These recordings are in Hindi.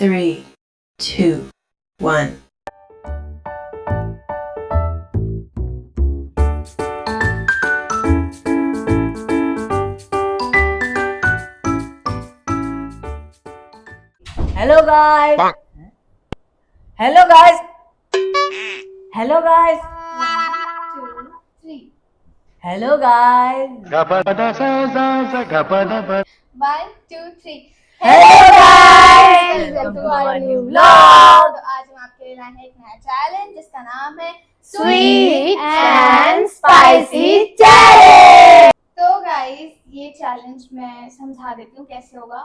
3, 2, 1. Hello guys. Hello guys. Hello guys. 2, 3. Hello guys. 1, 2, 3. Hello guys. Welcome to our our new new vlog. vlog. तो आज हम आपके लिए लाए हैं एक नया चैलेंज जिसका नाम है Sweet and spicy challenge. तो गाइस ये चैलेंज मैं समझा देती हूँ कैसे होगा.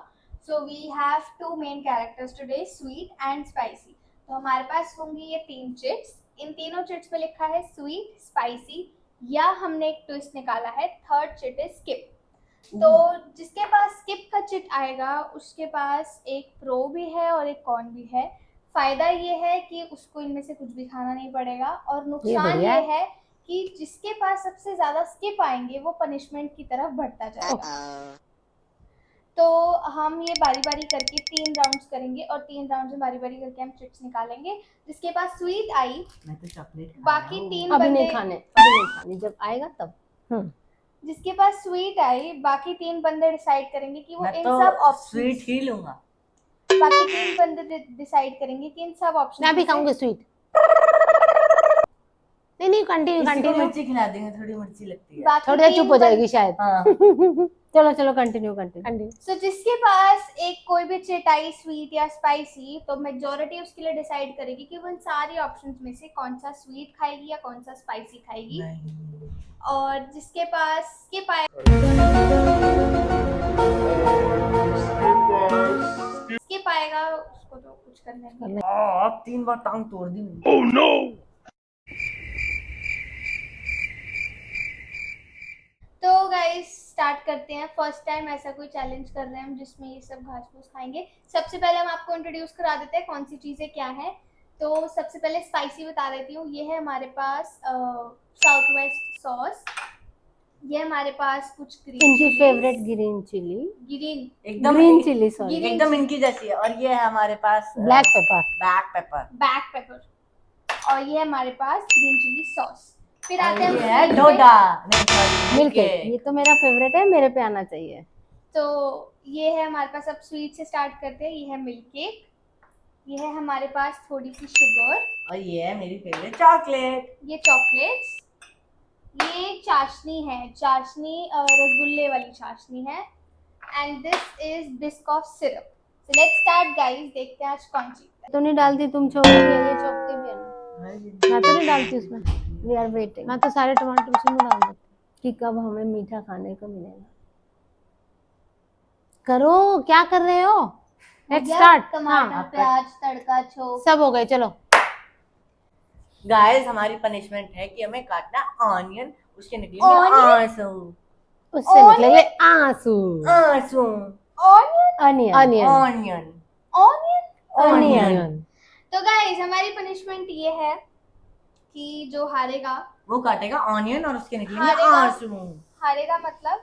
So we have two main characters today, sweet and spicy. तो हमारे पास होंगी ये 3 चिट्स. इन तीनों चिट्स पे लिखा है स्वीट, स्पाइसी, या हमने एक ट्विस्ट निकाला है. Third chit is skip. तो जिसके पास स्किप का चिट आएगा उसके पास एक प्रो भी है और एक कॉन भी है. फायदा ये है कि उसको इनमें से कुछ भी खाना नहीं पड़ेगा, और नुकसान ये है कि जिसके पास सबसे ज्यादा स्किप आएंगे वो पनिशमेंट की तरफ बढ़ता जाएगा. तो हम ये बारी बारी करके 3 राउंड्स करेंगे और 3 राउंड्स में बारी बारी करके हम चिट्स निकालेंगे. जिसके पास स्वीट आई, मैं तो चॉकलेट बाकी 3 अभी बंदे नहीं खाने जब आएगा तब. जिसके पास स्वीट आई बाकी 3 बंदे डिसाइड करेंगे कि वो मैं इन तो सब ऑप्शन, स्वीट ही लूंगा. बाकी 3 बंदे डिसाइड करेंगे कि इन सब ऑप्शन मैं भी खाऊंगी स्वीट. नहीं कंटिन्यू किसी को कंटिन्यू. मिर्ची खिला देंगे, थोड़ी मिर्ची लगती है. बाकी थोड़ी देर चुप हो 3 जाएगी शायद. हाँ. चलो कंटिन्यू. सो जिसके पास एक कोई भी चिट आई स्वीट या स्पाइसी, तो मेजॉरिटी उसके लिए डिसाइड करेगी कि वो इन सारी ऑप्शंस में से कौन सा स्वीट खाएगी या कौन सा स्पाइसी खाएगी. नहीं. और जिसके पास स्किप आए, स्किप आएगा उसको तो कुछ करना नहीं. आप 3 बार टांग तोड़ दी मेरी. तो गाइस स्टार्ट करते हैं. फर्स्ट टाइम ऐसा कोई चैलेंज कर रहे हैं हम जिसमें ये सब घास फूस खाएंगे. सबसे पहले हम आपको इंट्रोड्यूस करा देते हैं कौन सी चीजें क्या है. तो सबसे पहले स्पाइसी बता देती हूँ. ये है हमारे पास साउथ वेस्ट सॉस. ये हमारे पास कुछ इनकी फेवरेट ग्रीन चिली. ग्रीन एकदम ग्रीन चिली सॉरी. ग्रीन एकदम इनकी जैसी है. और ये है हमारे पास black pepper. Black pepper. Black pepper. और ये है हमारे पास ग्रीन चिली सॉस. फिर आते हैं ये हम है sweet डोडा. पे. नहीं सॉरी, मिल्क केक. ये तो मेरा फेवरेट है, मेरे पे आना चाहिए. तो ये है हमारे पास. अब स्वीट से स्टार्ट करते हैं. ये है मिल्क केक. ये है हमारे पास थोड़ी सी शुगर. और ये है मेरी फेवरेट चॉकलेट. ये चॉकलेट्स. ये चाशनी है. चाशनी रसगुल्ले वाली चाशनी है. And this is Biscoff syrup. So let's start guys. देखते हैं आज कौन जीतता है. तो नहीं डालती तुम छोटी ये चौकती भी है ना. मैं तो नहीं डालती उसमें. We are waiting. मैं तो सारे टमाटर उसमें डाल देती कि कब हमें मीठा खाने को मिलेगा. करो क्या कर रहे हो. Let's start. टमाटर, प्याज, तड़का, छोक. सब हो गए. चलो गाइस हमारी पनिशमेंट है कि हमें काटना ऑनियन. उसके निकलेंगे Onion? आंसू. उससे निकलेंगे आंसू. आंसू. Onion. Onion. Onion. Onion. Onion. तो गाइस हमारी पनिशमेंट ये है कि जो हारेगा, वो काटेगा ऑनियन और उसके निकलेंगे हारेगा। आंसू. हारेगा मतलब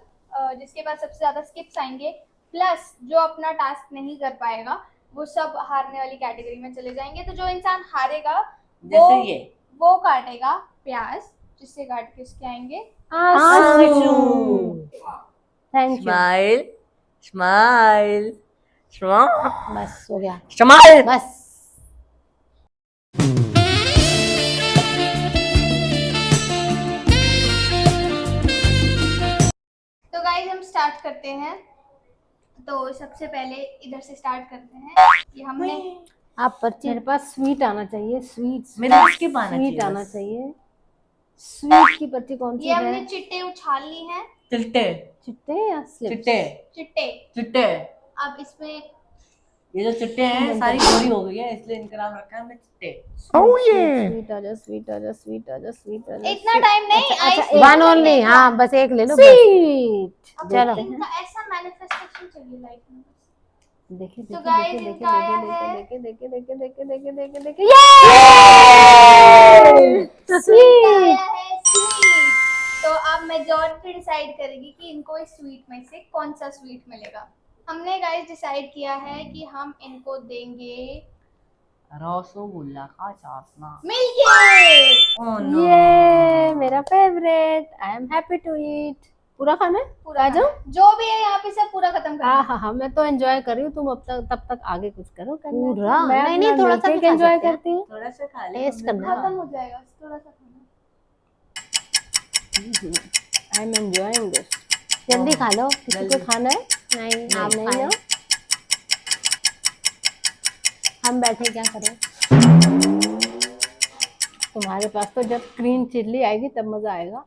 जिसके पास सबसे ज्यादा स्किप्स आएंगे प्लस जो अपना टास्क नहीं कर पाएगा वो सब हारने वाली कैटेगरी में चले जाएंगे. तो जो इंसान हारेगा जैसे ये वो काटेगा प्याज, जिससे काट के उसके आएंगे आंसू. Thank you. Smile smile smile बस हो गया. स्माइल. बस. तो गाइस हम स्टार्ट करते हैं. तो सबसे पहले इधर से स्टार्ट करते हैं. ये हमने आप पर्ची. मेरे पास स्वीट आना चाहिए. स्वीट मेरे पास skip आना स्वीट चाहिए आना बस. चाहिए. स्वीट की पर्ची कौन सी ये है. हमने चिट्टे उछाल ली हैं. चिट्टे. चिट्टे या स्लिप. चिट्टे. चिट्टे. अब इसमें ये जो चिट्टे हैं सारी चोरी हो गई है इसलिए इनका नाम रखा है हमने चिट्टे. स्वीट आजा. स्वीट आजा. स्वीट आजा. स्वीट आजा. इतना टाइम नहीं. अच्छा वन ओनली. हाँ बस एक ले लो. स्वीट. चलो इनका ऐसा मैनिफेस्टेशन चाहिए लाइफ में. देखे तो guys, इनका आया है देखे. स्वीट आया है. स्वीट. तो अब मेजॉरिटी डिसाइड करेगी कि इनको इस स्वीट में से कौन सा स्वीट मिलेगा. हमने गाइस डिसाइड किया है कि हम इनको देंगे रसगुल्ला का चाशना। Milk cake. Oh no. ये मेरा favourite, I am happy to eat. पूरा खाना है? पूरा आ जाओ। खाना। जो भी है यहाँ पे सब पूरा खत्म कर हाँ हाँ हाँ, मैं तो एंजॉय कर रही हूँ, तुम अब तक तब तक आगे कुछ करो। पूरा? मैं नहीं, नहीं, अपना थोड़ा सा milkshake भी खा enjoy सकते हैं। करती हूँ। थोड़ा सा खा ले। टेस्ट हमने करना। खत्म हो जाएगा थोड़ा सा खाना। I am enjoying this. जल्दी खा लो, किसी को खाना है? नहीं, आप नहीं खाएं। हो। हम बैठे क्या करें? तुम्हारे पास तो जब ग्रीन चिल्ली आएगी तब मजा आएगा।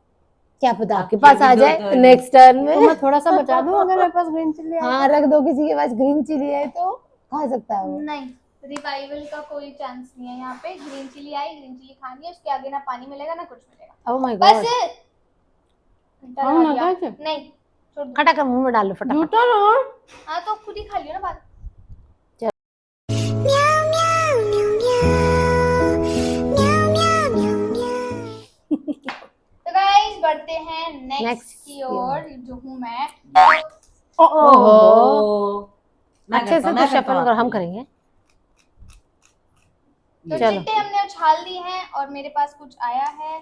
क्या पता आपके आपके पास आ भी दो जाए दो नेक्स्ट टर्न तो मैं में। थोड़ा सा बचा दूं अगर मेरे पास ग्रीन चिल्ली आएगी। हाँ, रख दो, किसी के पास ग्रीन चिली है तो खा सकता है वो। नहीं, रिवाइवल का कोई चांस नहीं है यहाँ पे। ग्रीन चिली आई, ग्रीन चिली खानी है, उसके आगे ना पानी मिलेगा ना कुछ मिलेगा। ओह माय बस गॉड। घंटा हाँ, लगा ना दिया। कैसे? नहीं छोड़ दो। खटा कर मुंह में डाल लो फटाफट। झूठा ना। हाँ तो खुद ही खा लियो ना बाद। तो गाइस बढ़ते हैं नेक्स्ट Next की ओर, जो हूँ मैं। ओहो। मैं अच्छे करता से हूँ, तो मैं करता शफल हूँ कर, हम आपके लिए। करेंगे। तो चलो। चिट्टे हमने उछाल दी हैं और मेरे पास कुछ आया है,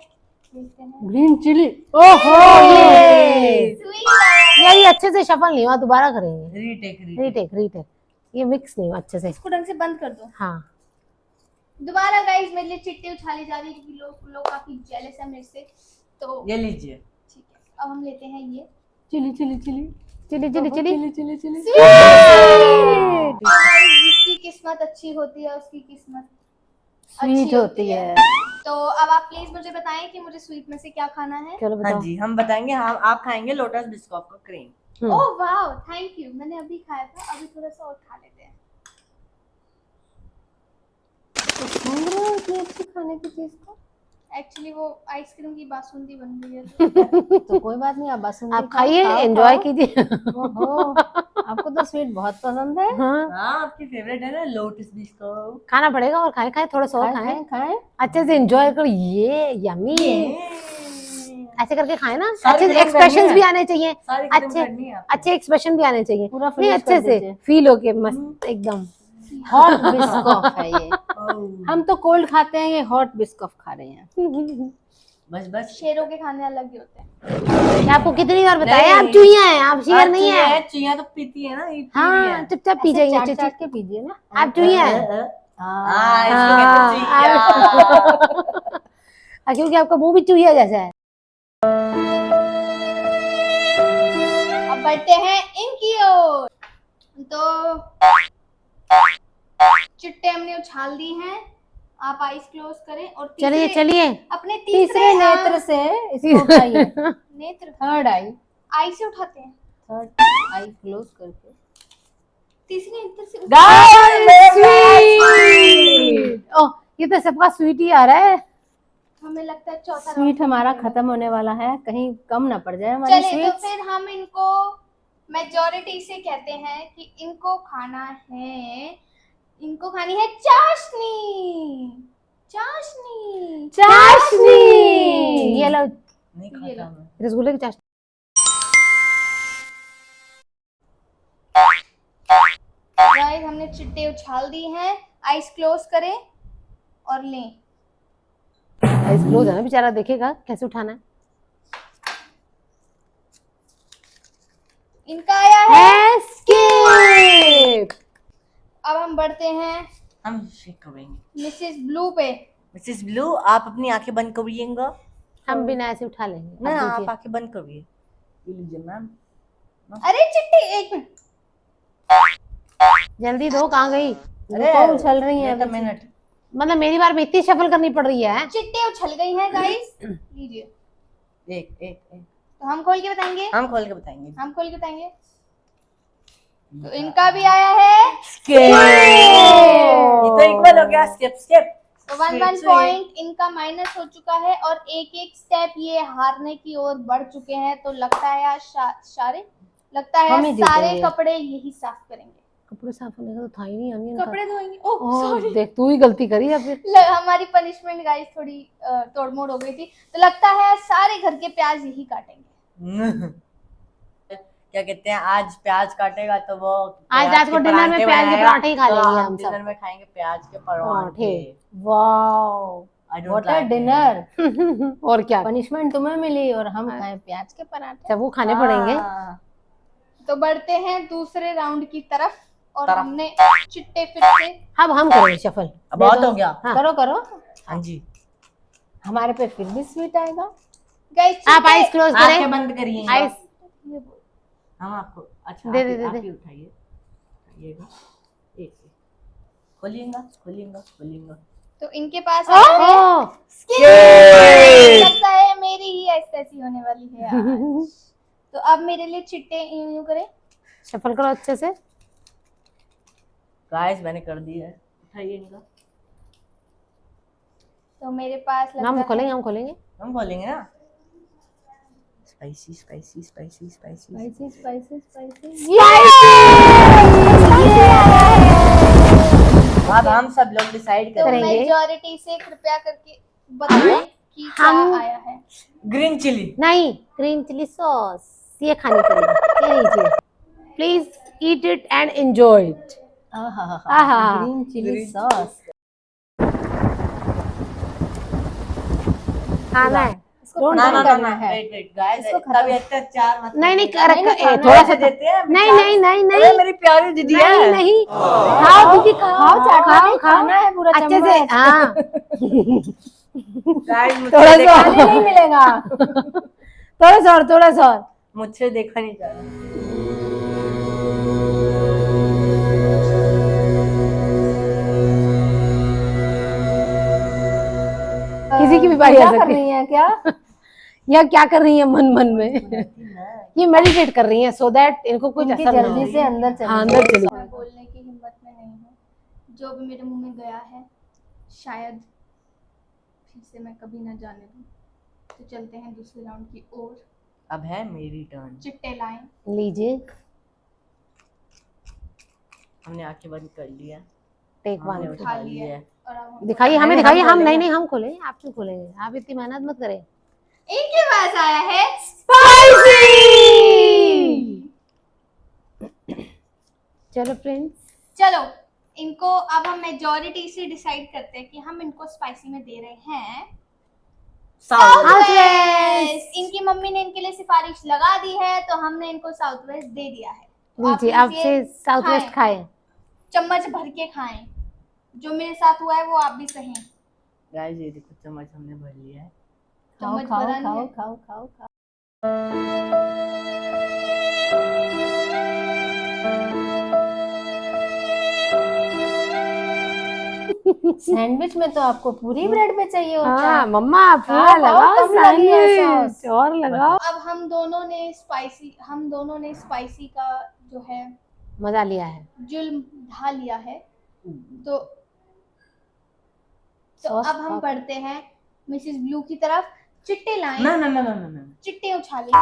देखते हैं। Green chilli. ओहो, ये स्वीट आया है। ये अच्छे से शफल नहीं हुआ, दोबारा करेंगे। Retake retake. रीटेक रीटेक, ये मिक्स नहीं हुआ अच्छे से। इसको ढंग से बंद कर दो। हाँ, दोबारा गाइस मेरे लिए चिट्टे उछाली जा रही है क्योंकि लोग काफी जेलस है मेरे से। तो ये लीजिए। ठीक है, अब हम लेते हैं ये chilli chilli chilli chilli chilli chilli. Chilli chilli chilli. तो गाइस जिसकी किस्मत अच्छी होती है उसकी किस्मत स्वीट अच्छी होती है। तो अब आप प्लीज मुझे बताएं कि मुझे स्वीट में से क्या खाना है। चलो हाँ बताओ। जी, हम बताएंगे। हम आप खाएंगे लोटस बिस्कॉफ का cream. Oh wow, thank you. मैंने अभी खाया था, अभी थोड़ा सा और खा लेते हैं। सुन रहे हो इतनी अच्छी खाने की चीज को? एक्चुअली वो आइसक्रीम की बासुंदी बन गई है। तो कोई बात नहीं, आप बासुंदी आप खाओ, खाइए, खाओ, एंजॉय खाओ। कीजिए। ओहो, आपको तो स्वीट बहुत पसंद है। हाँ, हाँ, आपकी फेवरेट है ना लोटस बिस्कॉफ। खाना पड़ेगा और खाएं खाएं, थोड़ा सा और खाएं खाएं, खाएं खाएं। अच्छे से एंजॉय करो। ये यमी, ऐसे करके खाएं ना, सारी अच्छे खत्म एक्सप्रेशंस करनी है। भी आने चाहिए, सारी खत्म अच्छे करनी है आपको। अच्छे एक्सप्रेशन भी आने चाहिए। पूरा नहीं, finish अच्छे कर से दीजिए। फील होके मस्त एकदम। हॉट बिस्कॉफ है ये। ओह, हम तो कोल्ड खाते हैं, ये हॉट बिस्कॉफ खा रहे हैं। बस बस। शेरों के खाने अलग ही होते हैं। आपको कितनी बार बताया, नहीं। आप चूहिया हैं, आप शेर नहीं है। चुईया तो पीती है ना, ये पी रही हाँ, है। चुपचाप पी ऐसे जाइए, चाट चुपचाप। चाट के पीजिए ना। आप चूहिया हैं। हाँ, इसको कहते हैं चुईया। क्योंकि आपका मुंह भी चूहिया जैसा है। अब बढ़ते हैं इनकी ओर। तो चिट्टे हमने उछाल दी हैं, आप आईज क्लोज करें और चलिए चलिए। अपने तीसरे तीसरे नेत्र से इसको उठाइए। नेत्र थर्ड आई, आई से उठाते हैं। थर्ड आई क्लोज करके। तीसरे नेत्र से ओह, ये तो सबका स्वीट ही आ रहा है। हमें लगता है चौथा स्वीट round हमारा होने वाला खत्म होने वाला है, कहीं कम ना पड़ जाए है। हमारी चलिए तो स्वीट। फिर हम इनको मेजॉरिटी से कहते हैं कि इनको खाना है, इनको खानी है चाशनी। चाशनी चाशनी, ये लो नहीं ये खाता लो। मैं। रसगुल्ले की चाशनी। गाइस हमने चिट्टे उछाल दी हैं, आईज क्लोज करें और लें। आइस क्लोज है ना, बेचारा देखेगा कैसे उठाना है। इनका आया है। एस्केप। अब हम बढ़ते हैं हम शेक करेंगे। मिसेस ब्लू पे। मिसेस ब्लू, आप अपनी आंखें बंद करिएगा हम बिना ऐसे उठा लेंगे। ना, अब आप देखिए। आंखें बंद करिए। ये लीजिए मैम। अरे चिट्टे एक मिनट, जल्दी दो, कहाँ गई? रुको, उछल रही है एक अभी। मिनट। मतलब मेरी बार में इतनी शफल करनी पड़ रही है। चिट्टे उछल गई हैं गाइस। लीजिए, एक एक एक तो हम खोल के बताएंगे। हम खोल के बताएंगे। हम खोल के बताएंगे। तो इनका भी आया है। ये तो इक्वल हो गया। Skip skip. तो 1 पॉइंट इनका माइनस हो चुका है और एक एक स्टेप ये हारने की ओर बढ़ चुके हैं। तो लगता है आज सारे हम ही सारे जीतेंगे। कपड़े यही साफ करेंगे। कपड़े साफ होने का तो था ही नहीं अनियन का। कपड़े धोएंगे। ओह ओह, सॉरी, देख तू ही गलती करी है फिर। हमारी पनिशमेंट गाइस थोड़ी तोड़मोड़ हो गई थी। तो लगता है सारे घर के प्याज यही काटेंगे। क्या कहते हैं, आज प्याज काटेगा तो वो आज रात को डिनर में प्याज के पराठे ही खा लेंगे हम डिनर सब। में खाएंगे प्याज के पराठे। Wow I don't what a like it. Dinner. और क्या, पनिशमेंट तुम्हें मिली और हम खाएं प्याज के पराठे। सब वो खाने पड़ेंगे। हाँ। तो बढ़ते हैं दूसरे राउंड की तरफ और तरफ। हमने चिट्टे फिर से अब हम करेंगे शफल। अब बहुत हो गया। हाँ। करो करो, हाँ जी, हमारे पे फिर भी स्वीट आएगा। गाइस आप आइस क्लोज आंखें करें। बंद करिए। आइस हम आपको अच्छा दे, आप दे, ही- दे, आप दे। ही उठाइए, उठाइएगा। एक खोलिएगा खोलिएगा खोलिएगा। तो इनके पास आया है ओह, स्किन। लगता है मेरी ही ऐसी होने वाली है आज। तो अब मेरे लिए चिट्टे यूं यूं करें। शफल करो अच्छे से। गाइस मैंने कर दिया है, उठाइए इनका। तो मेरे पास लगता हम खोलेंगे, है हम खोलेंगे। हम खोलेंगे ना। Spicy spicy spicy spicy. Spicy spicy spicy. अब हम सब लोग डिसाइड तो करेंगे। मेजॉरिटी से कृपया करके बताएं कि क्या हम- आया है। Green chilli. नहीं, ग्रीन चिली सॉस ये खानी पड़ेगी। ये लीजिए, please eat it and enjoy it. आहा। Green chilli sauce. खाना है। डोंट ना ना ना करना ना, है। वेट वेट गाइस, इसको इतना भी अत्याचार मत नहीं नहीं करिएगा। कर, नहीं, थोड़ा सा देते हैं। नहीं नहीं नहीं अरे नहीं मेरी प्यारी दीदी नहीं है। नहीं, खाओ दीदी खाओ खाओ चाटा खाओ नहीं, खाओ खाना है पूरा अच्छे से। चम्मच। हाँ गाइस थोड़ा मुझसे सा खाने नहीं मिलेगा। थोड़ा सा और, थोड़ा सा और। मुझसे देखा नहीं जा रहा। किसी की भी बारी आ क्या कर सकती रही है क्या? या क्या कर रही है मन मन में। ये मेडिटेट कर रही हैं सो दैट इनको कुछ इनकी असर ना जल्दी हो। से अंदर चली हाँ, अंदर चली। मैं बोलने की हिम्मत में नहीं हूँ। जो भी मेरे मुंह में गया है शायद फिर से मैं कभी ना जाने दूं। तो चलते हैं दूसरे राउंड की ओर। अब है मेरी टर्न। चिट्टे लाएं। लीजिए, हमने आंखें बंद कर लिया, टेक हमने वन। उठा लिया है। और अब हम दिखाइए हमें, नहीं, दिखाइए। हम हम नहीं खोलेंगे। नहीं हम खोलेंगे, आप क्यों खोलेंगे? आप इतनी मेहनत मत करें। इनके पास आया है चलो फ्रेंड्स, चलो इनको अब हम मेजॉरिटी से डिसाइड करते हैं कि हम इनको स्पाइसी में दे रहे हैं साउथ वेस्ट। इनकी मम्मी ने इनके लिए सिफारिश लगा दी है तो हमने इनको साउथ वेस्ट दे दिया है। तो आप लीजिए लीजिए, आपसे साउथ वेस्ट खाएं। चम्मच भर के खाएं। जो मेरे साथ हुआ है वो आप भी सहें। गाइस ये देखो चम्मच हमने भर लिया है। खाओ चम्मच खाओ भरा नहीं खाओ है। खाओ खाओ खाओ। सैंडविच में तो आपको पूरी ब्रेड पे चाहिए होता हाँ है। मम्मा पूरा खाओ, लगाओ कम लगी है सैंडविच सॉस। और लगाओ। अब हम दोनों ने स्पाइसी का जो है मजा लिया है। जुल्म ढा लिया है। तो सॉस अब हम खाओ। बढ़ते हैं मिसेस ब्लू की तरफ। चिट्टे लाएं। ना ना ना ना ना ना। चिट्टे उछालें।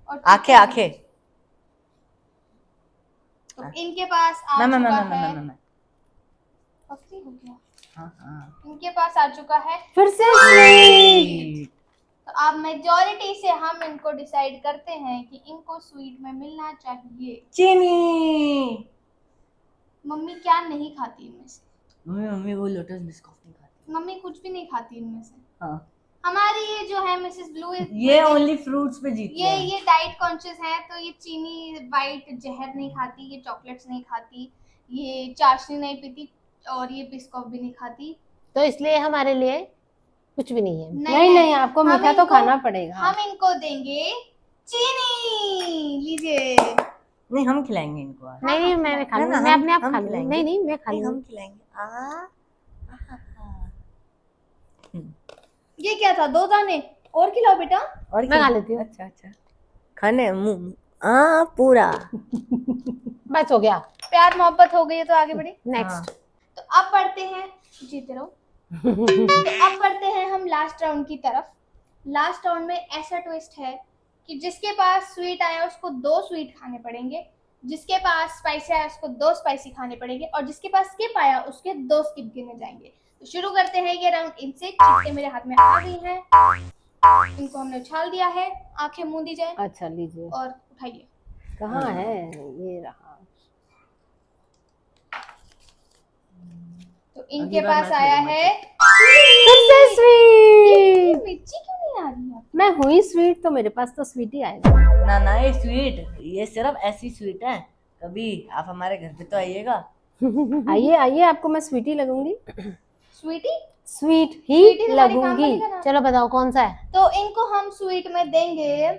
और आंखें आंखें। तो इनके पास आ ना ना ना चुका ना ना है। ना ना। पक्की हो गया। हाँ हाँ। इनके पास आ चुका है। फिर से स्वीट। तो अब मेजॉरिटी से हम इनको डिसाइड करते हैं कि इनको स्वीट में मिलना चाहिए। चीनी। मम्मी क्या नहीं खाती इनमें से? मम्मी मम्मी वो लोटस बिस्कुट नहीं खाती। मम्मी कुछ भी नहीं खाती इनमें से। हाँ। हमारी ये जो है मिसेस ब्लू ये ओनली फ्रूट्स पे जीती है। ये डाइट कॉन्शियस है तो ये चीनी वाइट जहर नहीं खाती, ये चॉकलेट्स नहीं खाती, ये चाशनी नहीं पीती और ये बिस्कुट भी नहीं खाती। तो इसलिए हमारे लिए कुछ भी नहीं है। नहीं नहीं, आपको हम मीठा तो इनको- खाना पड़ेगा। हम इनको देंगे चीनी। लीजिए। नहीं हम खिलाएंगे इनको आज। नहीं नहीं मैं खा ना, लूंगी, ना, मैं हम- अपने आप हम खा लूंगी। खिलाएंगे। नहीं नहीं मैं खा नहीं, हम लूंगी। खिलाएंगे। ये क्या था? 2 दाने और खिलाओ बेटा। और मैं खा लेती हूँ। अच्छा अच्छा। खाने मुंह पूरा। बस हो गया। प्यार मोहब्बत हो गई है तो आगे बढ़े। नेक्स्ट। तो अब बढ़ते हैं, जीते रहो। तो अब बढ़ते हैं हम लास्ट राउंड की तरफ। लास्ट राउंड में ऐसा ट्विस्ट है कि जिसके पास स्वीट आया उसको 2 स्वीट खाने पड़ेंगे, जिसके पास स्पाइसी आया उसको 2 स्पाइसी खाने पड़ेंगे और जिसके पास स्किप आया उसके 2 स्किप गिने जाएंगे। तो शुरू करते हैं ये राउंड इनसे। चिट्टे मेरे हाथ में आ गई हैं। इनको हमने उछाल दिया है, आंखें मूंदी जाए अच्छा लीजिए, और उठाइए। कहाँ है ये रहा। तो इनके अगली बार पास मैं आया खेलूंगा। है फिर से स्वीट। मिर्ची क्यों नहीं आ रही है? मैं हुई स्वीट तो मेरे पास तो स्वीट ही आएगा। ना ना ये स्वीट, ये सिर्फ ऐसी स्वीट है। कभी आप हमारे घर पे तो आइएगा। आइए आइए, आपको मैं स्वीट ही लगूंगी, स्वीटी, स्वीट स्वीटी ही तुम्हारी लगूंगी। कामवाली का नाम। चलो बताओ कौन सा है। तो इनको हम स्वीट में देंगे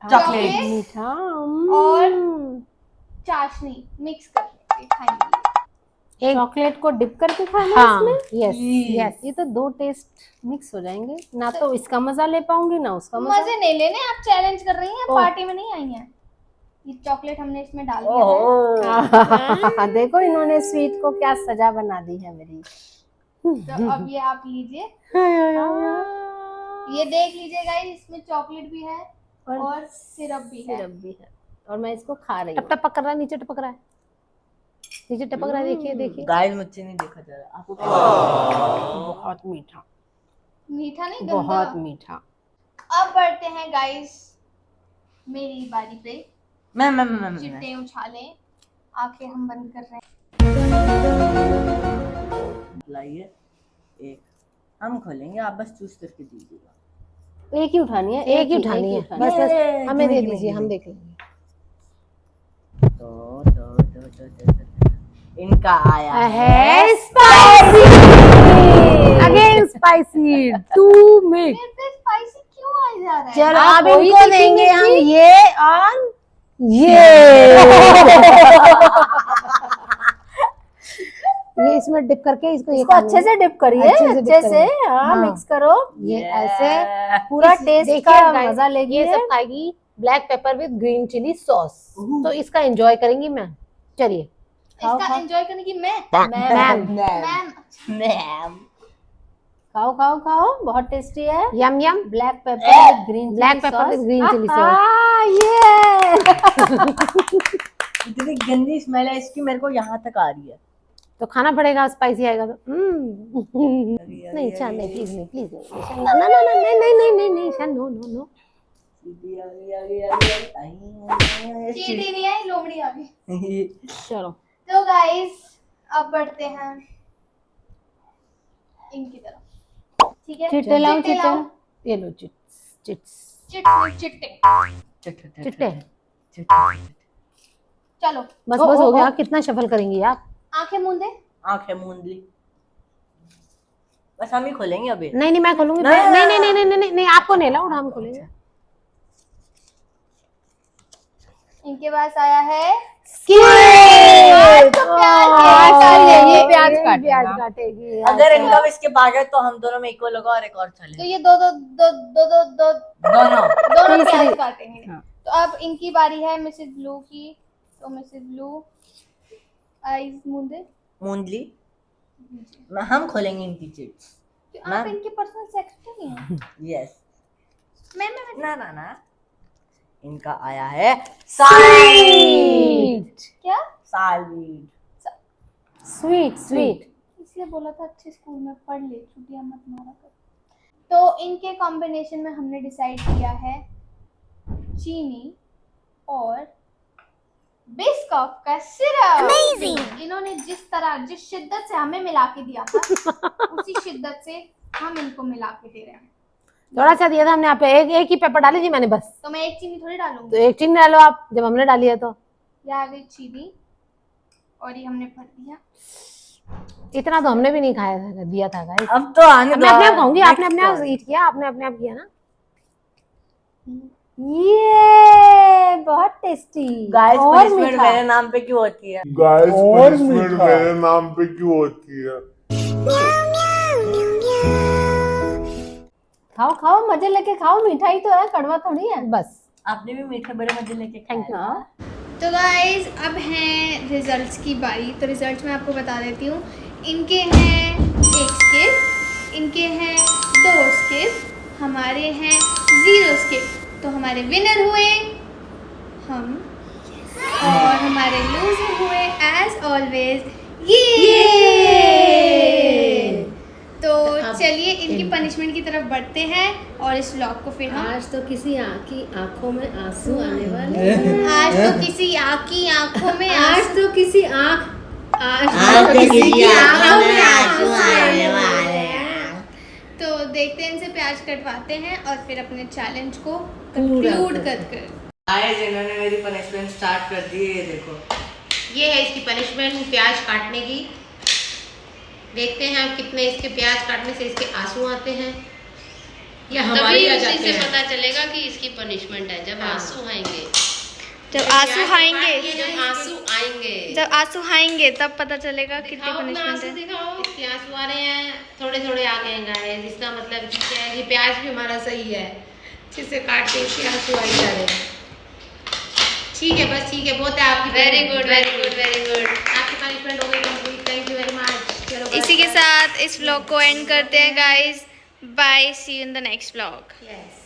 चॉकलेट। मीठा और चाशनी मिक्स करके खाएंगे। एक चॉकलेट को डिप करके खाना है हाँ, इसमें। Yes please। यस, ये तो दो टेस्ट मिक्स हो जाएंगे, ना तो इसका मजा ले पाऊंगी ना उसका मजा। मजे नहीं लेने, आप चैलेंज कर रही हैं, ओह। पार्टी में नहीं आई हैं। ये चॉकलेट हमने इसमें डाल दिया है। ओहो देखो इन्होंने स्वीट को क्या सजा बना दी है मेरी। तो अब ये आप लीजिए, ये देख लीजिए गाइस, इसमें चॉकलेट भी है और सिरप भी है। सिरप भी है और मैं इसको खा रही हूँ। टपक कर रहा है, नीचे टपक रहा है, नीचे टपक रहा है, देखिए देखिए। गाइस मुझसे नहीं देखा जा रहा आपको। बहुत मीठा, मीठा नहीं, गंदा। बहुत मीठा। अब बढ़ते हैं गाइस मेरी बारी पे। मैं चिट्टे उछालें, आंखें हम बंद कर रहे हैं। लाइए एक, हम खोलेंगे, आप बस चूज करके दीजिएगा। एक ही उठानी है, एक ही उठानी है, बस बस हमें दे दीजिए, हम देख लेंगे। इनका आया है spicy, again spicy, two mix. मेरे पे स्पाइसी क्यों आ जा रहा है? चलो आप अब वही इनको देखेंगे देंगे हम जी। ये और ये इसमें डिप करके इसको ये इसको अच्छे से डिप करिए, अच्छे से dip अच्छे से, करिए। हाँ हाँ। मिक्स करो, ये ऐसे पूरा इस- टेस्ट देखिए का guys, मजा लेगी ये सब खाएगी black pepper with green chilli sauce, तो इसका एंजॉय करेंगी मैम। चलिए खाओ, इसका खाओ। एंजॉय करने की मैं मैम, मैम खाओ खाओ खाओ, बहुत टेस्टी है। Yum yum, black pepper with green black pepper with green chilli sauce. इतनी गंदी स्मेल है इसकी, मेरे को यहाँ तक आ रही है। तो खाना पड़ेगा, स्पाइसी आएगा तो। नहीं शान, नहीं प्लीज नहीं, प्लीज नहीं, ना ना ना ना, नहीं नहीं नहीं नहीं नहीं शान, नो नो नो। चीटी नहीं आई, लोमड़ी आ गई। चलो तो गाइस अब बढ़ते हैं इनकी तरफ, ठीक है? चिट्टे लाओ, चिट्टे चिट्टे लाओ। ये लो, चिट्स चिट्टे चिट्टे। चलो बस बस हो गया, कितना शफल करेंगी आप? आंखें मूंदे। आंखें मूंद ली, बस हम ही खोलेंगे अभी। नहीं नहीं मैं खोलूंगी, नहीं, नहीं नहीं नहीं नहीं नहीं नहीं, आपको नहीं लाऊं, हम खोलेंगे। इनके पास आया है ये प्याज काटेगा। प्याज काटेगी। अगर इनका भी इसके भाग है तो हम दोनों में इक्वल होगा और एक और तो चले ये दो दो दो दो दो दो दोनों। दोनों तीसरी। प्याज काटेंगे। हाँ। तो अब इनकी बारी है मिसेस ब्लू की। तो मिसेस ब्लू आईज मूंदे। मूंद ली, हम खोलेंगे इनकी चिट्स। तो आप मैम। इनकी पर्सनल सेक्रेटरी हैं। यस, मैं ना ना ना, इनका आया है साल्ट। क्या साल्ट स्वीट स्वीट। इसलिए बोला था अच्छे स्कूल में पढ़ ले, छुट्टियां मत मारा कर। तो इनके कॉम्बिनेशन में हमने डिसाइड किया है चीनी और बिस्कॉफ का सिरप। अमेजिंग। इन्होंने जिस शिद्दत से हमें मिला के दिया था उसी शिद्दत से हम इनको मिला के दे रहे हैं। थोड़ा सा दिया था हमने, आप एक ही पेपर डाली जी मैंने बस, तो मैं एक चीनी थोड़ी तो डालूंगी। एक चीनी डालो आप, जब हमने डाली है तो। ये आ गई चीनी और ये हमने भर दिया। इतना तो हमने भी नहीं खाया था, दिया था गाइस। अब तो आने मैं अपने आप खाऊंगी, आपने अपने आप ईट किया, आपने अपने आप किया ना। ये बहुत टेस्टी। गाइस और पनिशमेंट मीठा। मेरे नाम पे क्यों होती है? गाइस पनिशमेंट मेरे नाम पे क्यों होती है? खाओ खाओ, मजे लेके खाओ, मिठाई तो है, कड़वा थोड़ी है। बस आपने भी मीठे बड़े मजे लेके थैंक यू। हाँ। तो गाइज अब हैं रिजल्ट्स की बारी। तो रिजल्ट्स मैं आपको बता देती हूँ। इनके हैं 1 स्किप, इनके हैं 2 स्किप, हमारे हैं 0 स्किप। तो हमारे विनर हुए हम और हमारे लूजर हुए एज ऑलवेज ये। तो चलिए इनकी पनिशमेंट की तरफ बढ़ते हैं और इस व्लॉग को फिर हम आज तो किसी की आंखों में आंसू आने वाले हैं। आज तो किसी की आंखों में आज तो किसी किसी की आंखों में आंसू आने वाले हैं। तो देखते हैं इनसे प्याज कटवाते हैं और फिर अपने चैलेंज को कंक्लूड कर गाइस इन्होंने मेरी पनिशमेंट स्टार्ट कर दी है, ये देखो। ये है इसकी पनिशमेंट, प्याज काटने की। देखते हैं अब कितने इसके प्याज काटने से इसके आंसू आते हैं या हमारे आ जाते हैं। पता चलेगा कि इसकी पनिशमेंट है जब आंसू आएंगे। जब आंसू आएंगे जब आंसू आएंगे तब पता चलेगा कितनी पनिशमेंट है। इसके आंसू आ रहे हैं, थोड़े थोड़े आ गए हैं गाइस। इसका मतलब क्या है कि प्याज भी हमारा सही है, जिसे काट के इसके आंसू आ ही जा रहे हैं। ठीक है, बस ठीक है, बहुत है आपकी। वेरी गुड आपकी पनिशमेंट हो गई complete. Thank you very much. चलो इसी के साथ इस व्लॉग को एंड करते हैं guys. Bye, see you in the next vlog. Yes.